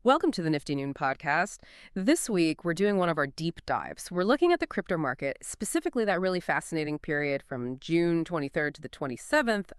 Welcome to the Nifty Noon podcast. This week, we're doing one of our deep dives. We're looking at the crypto market, specifically that really fascinating period from June 23rd to the 27th,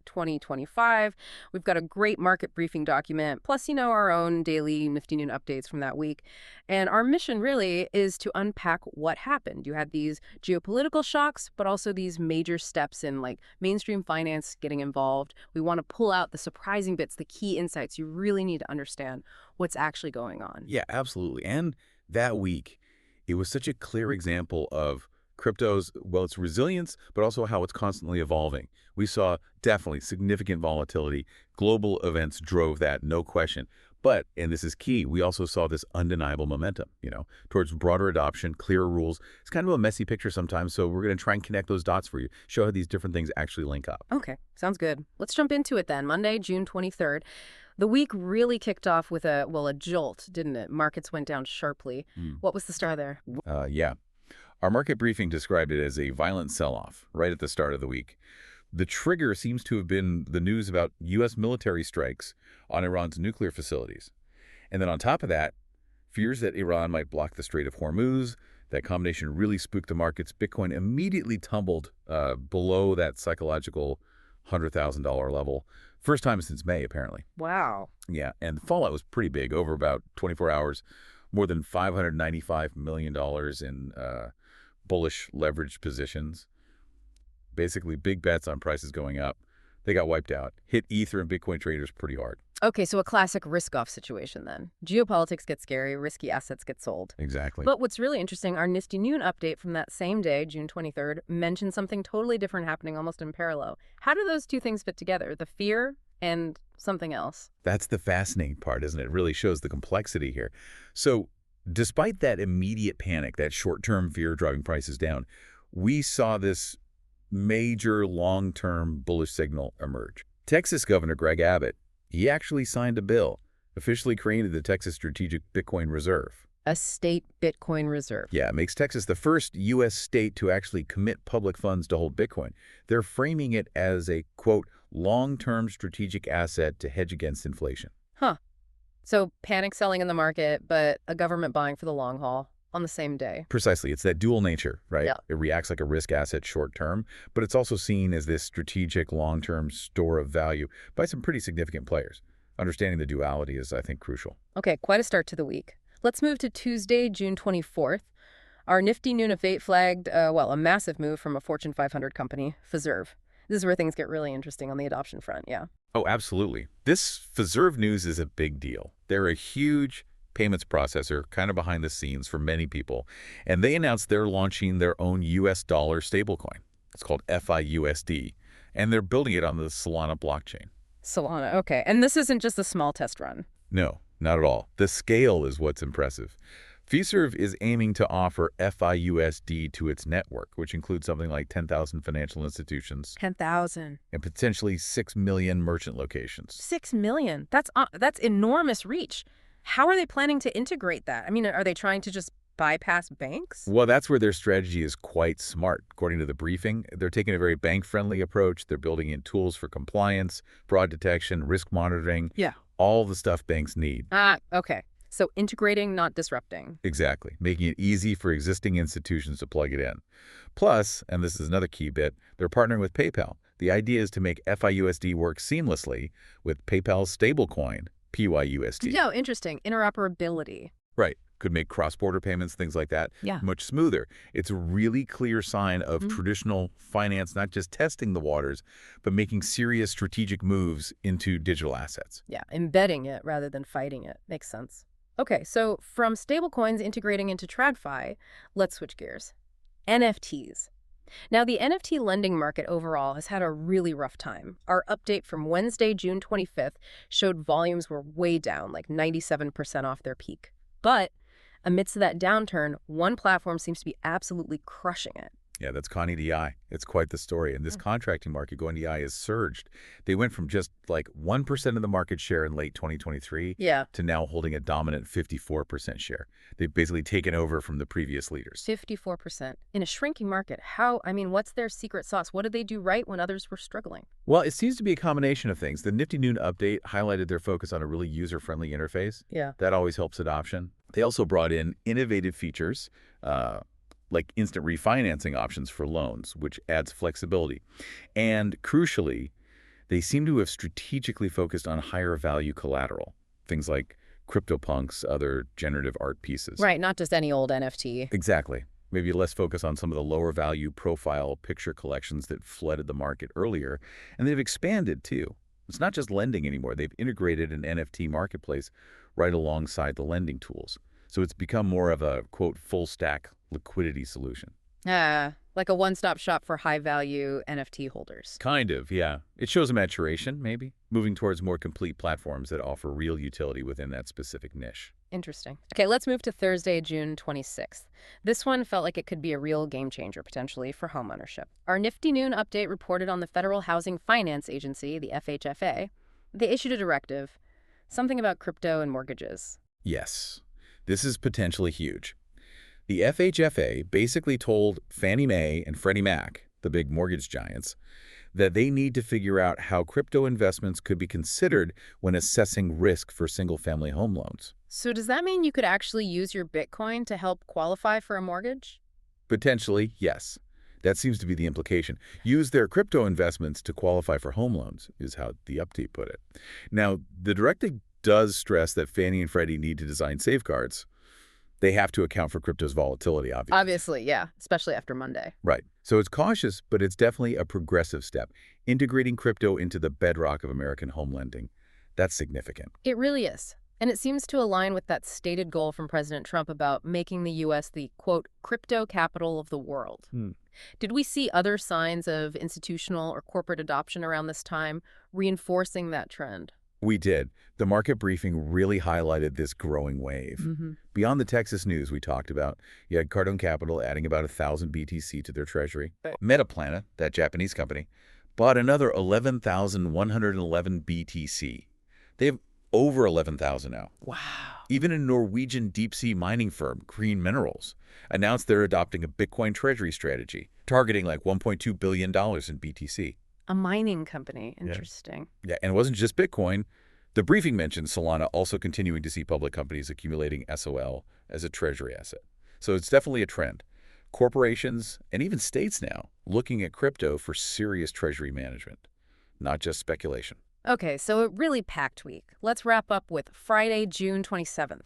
2025. We've got a great market briefing document, plus, our own daily Nifty Noon updates from that week. And our mission really is to unpack what happened. You had these geopolitical shocks, but also these major steps in mainstream finance getting involved. We want to pull out the surprising bits, the key insights you really need to understand what's actually going on. Yeah, absolutely. And that week, it was such a clear example of crypto's, well, its resilience, but also how it's constantly evolving. We saw definitely significant volatility. Global events drove that, no question. But, and this is key, we also saw this undeniable momentum, towards broader adoption, clearer rules. It's kind of a messy picture sometimes, so we're going to try and connect those dots for you, show how these different things actually link up. Okay, sounds good. Let's jump into it then. Monday, June 23rd. The week really kicked off with a jolt, didn't it? Markets went down sharply. What was the star there? Yeah. Our market briefing described it as a violent sell-off right at the start of the week. The trigger seems to have been the news about U.S. military strikes on Iran's nuclear facilities. And then on top of that, fears that Iran might block the Strait of Hormuz. That combination really spooked the markets. Bitcoin immediately tumbled below that psychological $100,000 level. First time since May, apparently. Wow. Yeah, and the fallout was pretty big. Over about 24 hours, more than $595 million in bullish leveraged positions. Basically, big bets on prices going up. They got wiped out. Hit Ether and Bitcoin traders pretty hard. Okay, so a classic risk-off situation then. Geopolitics get scary, risky assets get sold. Exactly. But what's really interesting, our Nifty Noon update from that same day, June 23rd, mentioned something totally different happening almost in parallel. How do those two things fit together? The fear and something else? That's the fascinating part, isn't it? It really shows the complexity here. So despite that immediate panic, that short-term fear driving prices down, we saw this major long-term bullish signal emerge. Texas Governor Greg Abbott, he actually signed a bill, officially created the Texas Strategic Bitcoin Reserve. A state Bitcoin reserve. Yeah, it makes Texas the first U.S. state to actually commit public funds to hold Bitcoin. They're framing it as a, quote, long-term strategic asset to hedge against inflation. Huh. So panic selling in the market, but a government buying for the long haul on the same day. Precisely. It's that dual nature, right? Yeah. It reacts like a risk asset short term, but it's also seen as this strategic long-term store of value by some pretty significant players. Understanding the duality is, I think, crucial. Okay, quite a start to the week. Let's move to Tuesday, June 24th. Our Nifty Noon of 8 flagged, a massive move from a Fortune 500 company, Fiserv. This is where things get really interesting on the adoption front, yeah. Oh, absolutely. This Fiserv news is a big deal. They're a huge payments processor kind of behind the scenes for many people, and they announced they're launching their own U.S. dollar stablecoin. It's called FIUSD, and they're building it on the Solana blockchain. Solana, okay. And this isn't just a small test run. No, not at all. The scale is what's impressive. Fiserv is aiming to offer FIUSD to its network, which includes something like 10,000 financial institutions. 10,000. And potentially 6 million merchant locations. 6 million. That's enormous reach. How are they planning to integrate that? I mean, are they trying to just bypass banks? Well, that's where their strategy is quite smart. According to the briefing, they're taking a very bank-friendly approach. They're building in tools for compliance, fraud detection, risk monitoring. Yeah. All the stuff banks need. Okay. So integrating, not disrupting. Exactly. Making it easy for existing institutions to plug it in. Plus, and this is another key bit, they're partnering with PayPal. The idea is to make FIUSD work seamlessly with PayPal's stablecoin, PYUSD. No, interesting. Interoperability. Right. Could make cross-border payments, things like that, much smoother. It's a really clear sign of traditional finance, not just testing the waters, but making serious strategic moves into digital assets. Yeah, embedding it rather than fighting it. Makes sense. Okay, so from stablecoins integrating into TradFi, let's switch gears. NFTs. Now, the NFT lending market overall has had a really rough time. Our update from Wednesday, June 25th, showed volumes were way down, like 97% off their peak. But amidst that downturn, one platform seems to be absolutely crushing it. Yeah, that's Connie DI. It's quite the story. And this contracting market, GONDI, has surged. They went from just like 1% of the market share in late 2023 Yeah. to now holding a dominant 54% share. They've basically taken over from the previous leaders. 54%. In a shrinking market, what's their secret sauce? What did they do right when others were struggling? Well, it seems to be a combination of things. The Nifty Noon update highlighted their focus on a really user-friendly interface. Yeah. That always helps adoption. They also brought in innovative features, like instant refinancing options for loans, which adds flexibility. And crucially, they seem to have strategically focused on higher value collateral, things like CryptoPunks, other generative art pieces. Right, not just any old NFT. Exactly. Maybe less focus on some of the lower value profile picture collections that flooded the market earlier. And they've expanded too. It's not just lending anymore. They've integrated an NFT marketplace right alongside the lending tools. So it's become more of a, quote, full stack liquidity solution. Like a one-stop shop for high-value NFT holders. Kind of, yeah. It shows a maturation, maybe, moving towards more complete platforms that offer real utility within that specific niche. Interesting. Okay, let's move to Thursday, June 26th. This one felt like it could be a real game changer, potentially, for homeownership. Our Nifty Noon update reported on the Federal Housing Finance Agency, the FHFA. They issued a directive, something about crypto and mortgages. Yes, this is potentially huge. The FHFA basically told Fannie Mae and Freddie Mac, the big mortgage giants, that they need to figure out how crypto investments could be considered when assessing risk for single-family home loans. So does that mean you could actually use your Bitcoin to help qualify for a mortgage? Potentially, yes. That seems to be the implication. Use their crypto investments to qualify for home loans, is how the update put it. Now, the directive does stress that Fannie and Freddie need to design safeguards. They have to account for crypto's volatility, obviously. Obviously, yeah, especially after Monday. Right. So it's cautious, but it's definitely a progressive step. Integrating crypto into the bedrock of American home lending, that's significant. It really is. And it seems to align with that stated goal from President Trump about making the U.S. the, quote, crypto capital of the world. Did we see other signs of institutional or corporate adoption around this time, reinforcing that trend? We did. The market briefing really highlighted this growing wave. Beyond the Texas news we talked about, you had Cardone Capital adding about 1,000 BTC to their treasury. Metaplanet, that Japanese company, bought another 11,111 BTC. They have over 11,000 now. Wow. Even a Norwegian deep-sea mining firm, Green Minerals, announced they're adopting a Bitcoin treasury strategy, targeting like $1.2 billion in BTC. A mining company. Interesting. Yeah, and it wasn't just Bitcoin. The briefing mentioned Solana also continuing to see public companies accumulating SOL as a treasury asset. So it's definitely a trend. Corporations and even states now looking at crypto for serious treasury management, not just speculation. Okay, so a really packed week. Let's wrap up with Friday, June 27th.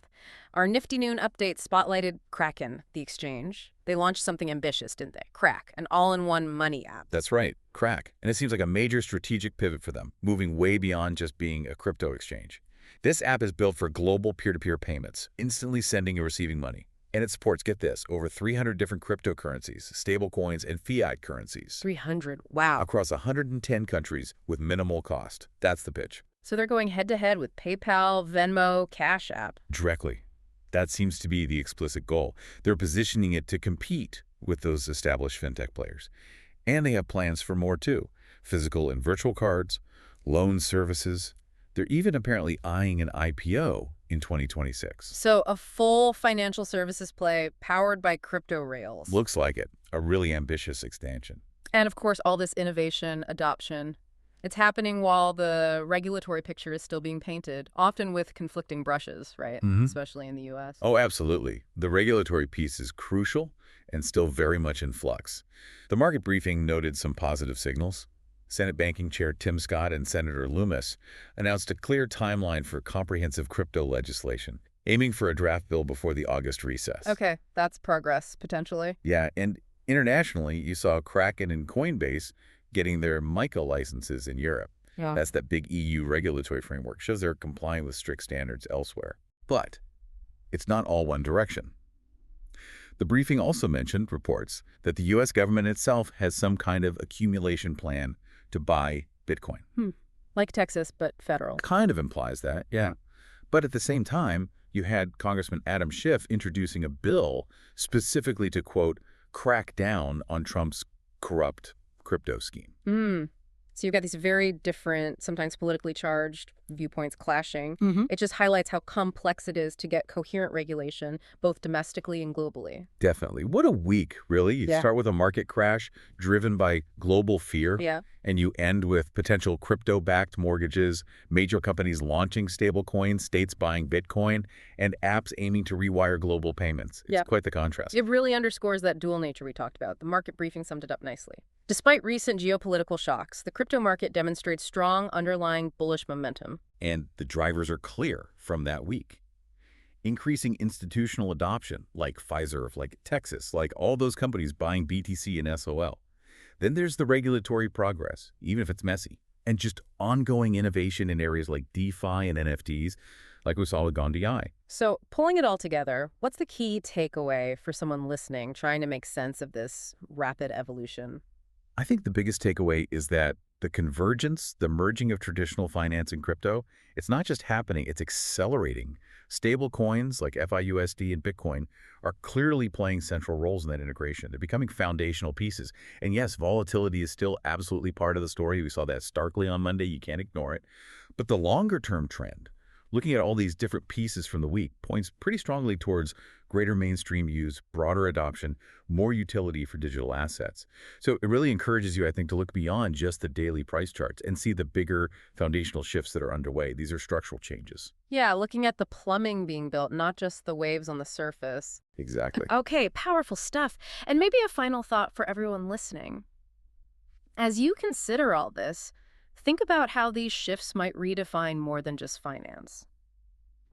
Our Nifty Noon update spotlighted Kraken, the exchange. They launched something ambitious, didn't they? Krak, an all-in-one money app. That's right, Krak. And it seems like a major strategic pivot for them, moving way beyond just being a crypto exchange. This app is built for global peer-to-peer payments, instantly sending and receiving money. And it supports, get this, over 300 different cryptocurrencies, stablecoins, and fiat currencies. 300, wow. Across 110 countries with minimal cost. That's the pitch. So they're going head-to-head with PayPal, Venmo, Cash App. Directly. That seems to be the explicit goal. They're positioning it to compete with those established fintech players. And they have plans for more too. Physical and virtual cards, loan services. They're even apparently eyeing an IPO in 2026. So a full financial services play powered by crypto rails. Looks like it. A really ambitious expansion. And of course, all this innovation, adoption, it's happening while the regulatory picture is still being painted, often with conflicting brushes, right? Especially in the U.S. Oh, absolutely. The regulatory piece is crucial and still very much in flux. The market briefing noted some positive signals. Senate Banking Chair Tim Scott and Senator Loomis announced a clear timeline for comprehensive crypto legislation, aiming for a draft bill before the August recess. Okay, that's progress, potentially. Yeah, and internationally, you saw Kraken and Coinbase getting their MiCA licenses in Europe. Yeah. That's that big EU regulatory framework. Shows they're complying with strict standards elsewhere. But it's not all one direction. The briefing also mentioned reports that the U.S. government itself has some kind of accumulation plan to buy Bitcoin. Like Texas, but federal. Kind of implies that, yeah. But at the same time, you had Congressman Adam Schiff introducing a bill specifically to, quote, crack down on Trump's corrupt crypto scheme. So you've got these very different, sometimes politically charged viewpoints clashing. Mm-hmm. It just highlights how complex it is to get coherent regulation, both domestically and globally. Definitely. What a week, really. You start with a market crash driven by global fear, and you end with potential crypto-backed mortgages, major companies launching stablecoins, states buying Bitcoin, and apps aiming to rewire global payments. It's quite the contrast. It really underscores that dual nature we talked about. The market briefing summed it up nicely. Despite recent geopolitical shocks, the crypto market demonstrates strong underlying bullish momentum. And the drivers are clear from that week. Increasing institutional adoption, like Fiserv, like Texas, like all those companies buying BTC and SOL. Then there's the regulatory progress, even if it's messy. And just ongoing innovation in areas like DeFi and NFTs, like we saw with GONDI. So, pulling it all together, what's the key takeaway for someone listening, trying to make sense of this rapid evolution? I think the biggest takeaway is that the convergence, the merging of traditional finance and crypto, it's not just happening, it's accelerating. Stable coins like FIUSD and Bitcoin are clearly playing central roles in that integration. They're becoming foundational pieces. And yes, volatility is still absolutely part of the story. We saw that starkly on Monday. You can't ignore it. But the longer-term trend, looking at all these different pieces from the week, points pretty strongly towards greater mainstream use, broader adoption, more utility for digital assets. So it really encourages you, I think, to look beyond just the daily price charts and see the bigger foundational shifts that are underway. These are structural changes. Yeah, looking at the plumbing being built, not just the waves on the surface. Exactly. Okay, powerful stuff. And maybe a final thought for everyone listening. As you consider all this, think about how these shifts might redefine more than just finance.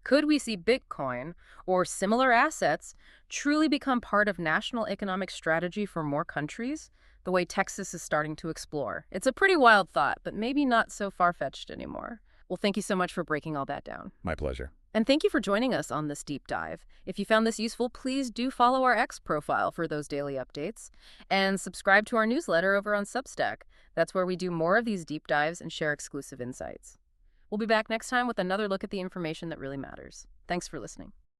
Could we see Bitcoin or similar assets truly become part of national economic strategy for more countries, the way Texas is starting to explore? It's a pretty wild thought, but maybe not so far-fetched anymore. Well, thank you so much for breaking all that down. My pleasure. And thank you for joining us on this deep dive. If you found this useful, please do follow our X profile for those daily updates and subscribe to our newsletter over on Substack. That's where we do more of these deep dives and share exclusive insights. We'll be back next time with another look at the information that really matters. Thanks for listening.